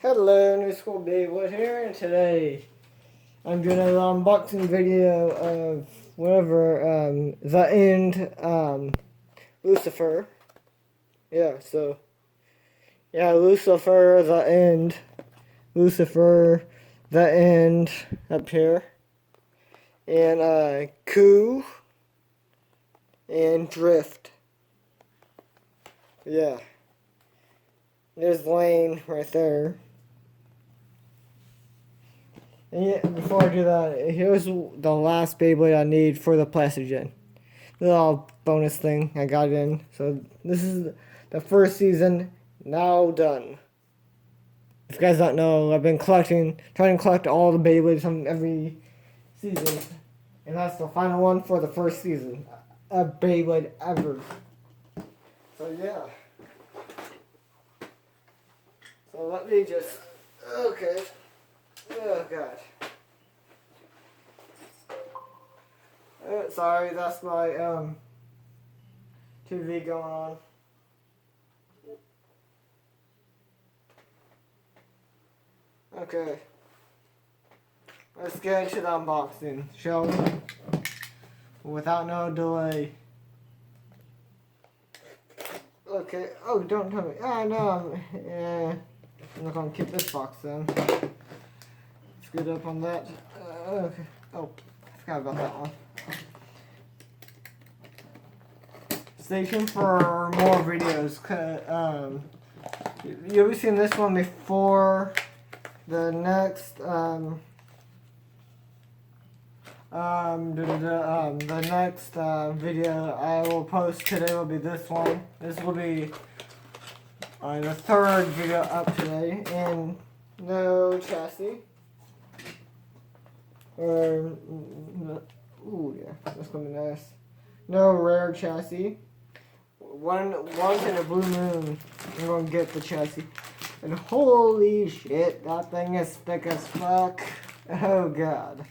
Hello, New School Beyblade here, and today I'm doing an unboxing video of The End, Lucifer. Lucifer, The End, Lucifer, The End, up here, and, Coup, and Drift. Yeah. There's Lane right there. And yeah, before I do that, here's the last Beyblade I need for the Plastigen. Little bonus thing I got in. So this is the first season now done. If you guys don't know, I've been trying to collect all the Beyblades from every season. And that's the final one for the first season of Beyblade ever. So yeah. So let me just, okay. Oh god. Sorry, that's my TV going on. Okay. Let's get into the unboxing, shall we? Without no delay. Okay. Oh, don't tell me. Oh no. I'm not gonna keep this box then. Good up on that. Okay. Oh, I forgot about that one. Stay tuned for more videos. You'll be seeing this one before the next video I will post today will be this one. This will be the third video up today, and no chassis. Ooh, yeah, that's gonna be nice. No rare chassis. Once in a blue moon, I'm gonna get the chassis. And holy shit, that thing is thick as fuck. Oh god.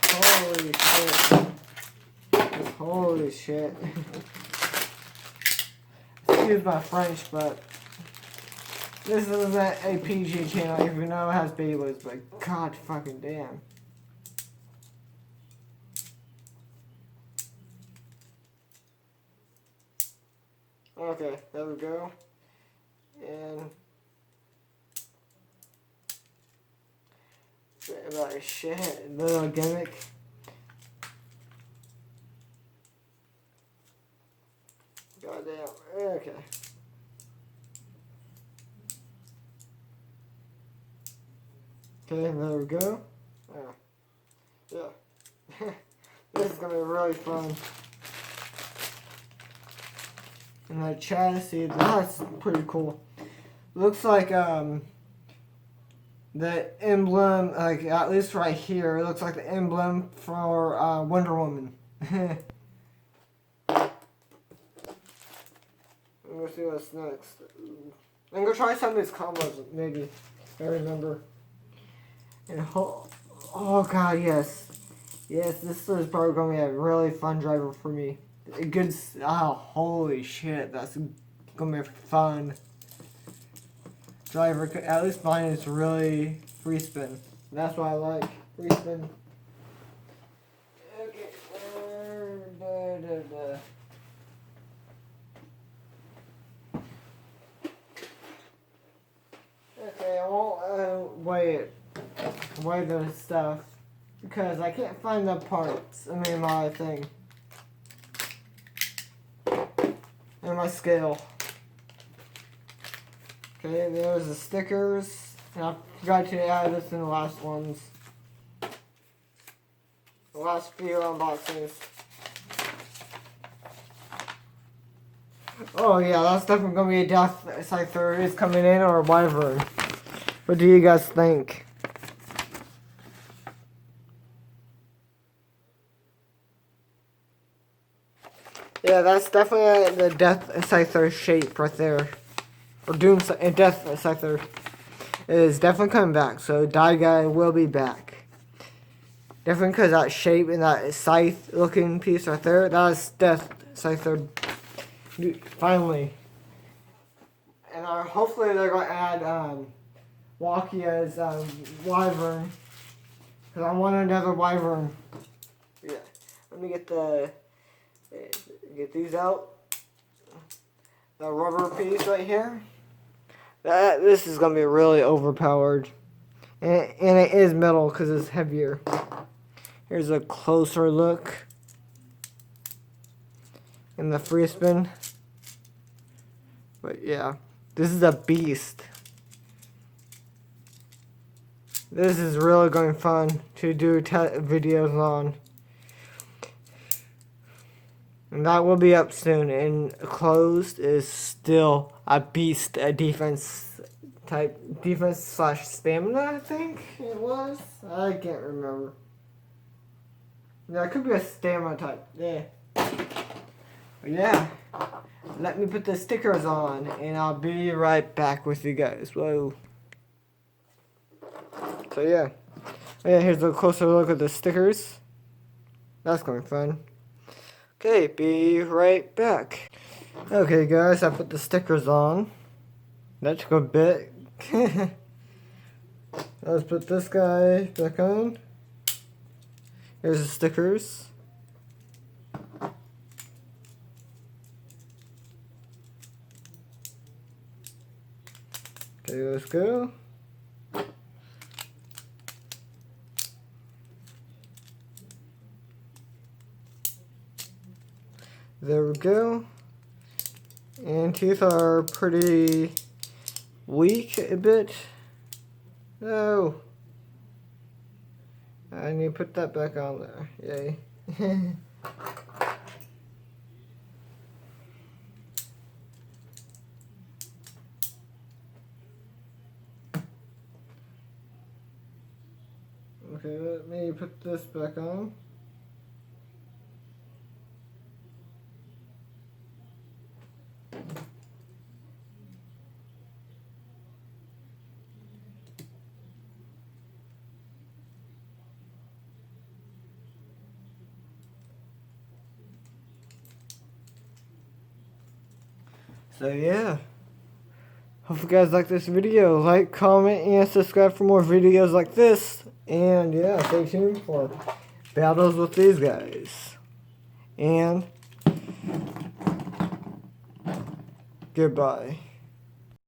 Holy shit. Holy shit. Excuse my French, but this isn't a PG channel, even though it has Beyblades, but god fucking damn. Okay, there we go. And like shit, little gimmick. Goddamn. Okay. Okay, there we go. Yeah. This is gonna be really fun. And the chassis, that's pretty cool. Looks like the emblem, like at least right here, it looks like the emblem for Wonder Woman. Let's see what's next. I'm gonna try some of these combos, maybe. I remember. And oh god, yes. Yes, this is probably going to be a really fun driver for me. A good, holy shit, that's going to be a fun driver. At least mine is really free spin. That's what I like, free spin. Okay, Okay, I won't weigh the stuff because I can't find the parts. I mean my thing and my scale. Okay, there's the stickers, and I forgot to add this in the last ones. The last few unboxings. Oh yeah, that's definitely gonna be a Death Scyther is coming in or whatever. What do you guys think? Yeah, that's definitely the Death Scyther shape right there. Or Death Scyther is definitely coming back. So Die Guy will be back. Definitely because that shape and that scythe looking piece right there, that's Death Scyther. Finally. And hopefully they're going to add Wakia's wyvern. Because I want another wyvern. Yeah. Let me get these out. The rubber piece right here. This is going to be really overpowered. And it is metal because it's heavier. Here's a closer look. In the free spin. But yeah, this is a beast. This is really going fun to do videos on. And that will be up soon. And closed is still a beast, a defense slash stamina, I think it was. I can't remember. Yeah, it could be a stamina type. Yeah. But yeah. Let me put the stickers on and I'll be right back with you guys. Whoa. So yeah. Here's a closer look at the stickers. That's going to be fun. Okay, be right back. Okay guys, I put the stickers on. That took a bit. Let's put this guy back on. Here's the stickers. Okay, let's go. There we go. And teeth are pretty weak a bit. No. I need to put that back on there. Yay. Okay, let me put this back on. So yeah, hope you guys like this video. Like, comment, and subscribe for more videos like this. And yeah, stay tuned for battles with these guys. And goodbye.